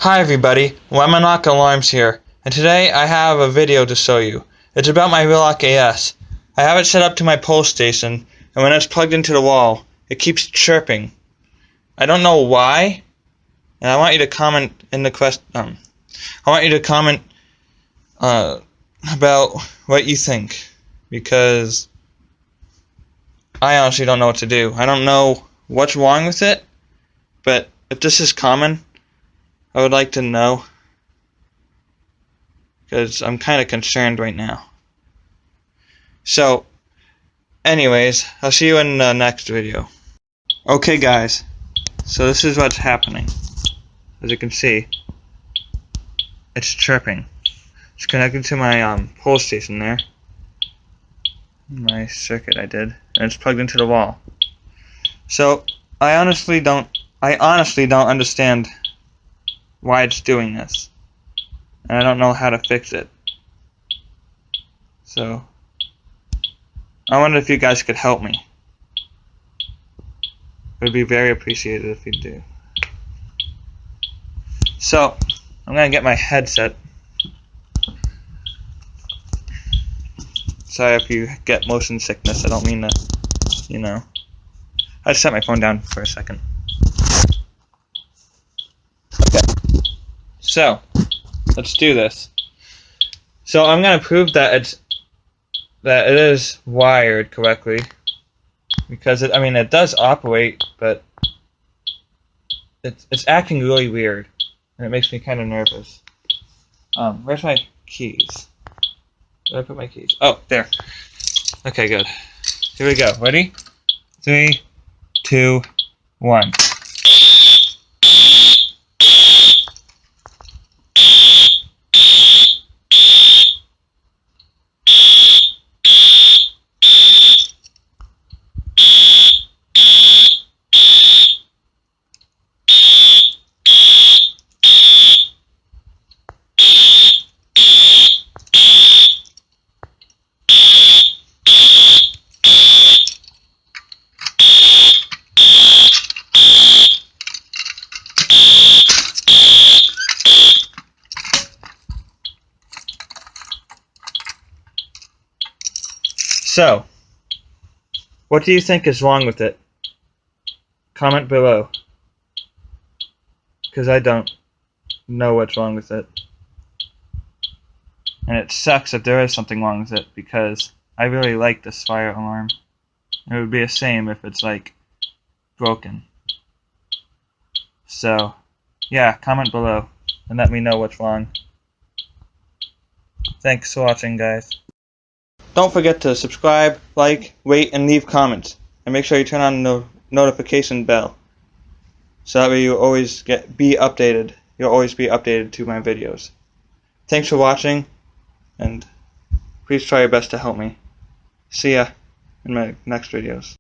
Hi everybody, Whemenoc Alarms here, and today I have a video to show you. It's about my Wheelock AS. I have it set up to my pole station, and when it's plugged into the wall, it keeps chirping. I don't know why, and I want you to comment in the about what you think, because I honestly don't know what to do. I don't know what's wrong with it, but if this is common, I would like to know, because I'm kind of concerned right now. So, anyways, I'll see you in the next video. Okay guys, so this is what's happening. As you can see, it's chirping. It's connected to my pole station there. My circuit I did, and it's plugged into the wall. So, I honestly don't understand why it's doing this, and I don't know how to fix it. So I wonder if you guys could help me. It would be very appreciated if you do. So I'm gonna get my headset. Sorry if you get motion sickness. I don't mean to, I just set my phone down for a second. So, let's do this. So I'm going to prove that it is wired correctly, because it does operate, but it's acting really weird, and it makes me kind of nervous. Where's my keys? Where did I put my keys? Oh, there. Okay, good. Here we go. Ready? 3, 2, 1. So, what do you think is wrong with it? Comment below, because I don't know what's wrong with it. And it sucks if there is something wrong with it, because I really like this fire alarm. It would be a shame if it's broken. So, yeah, comment below and let me know what's wrong. Thanks for watching, guys. Don't forget to subscribe, like, rate, and leave comments. And make sure you turn on the notification bell, so that way you'll always be updated. You'll always be updated to my videos. Thanks for watching, and please try your best to help me. See ya in my next videos.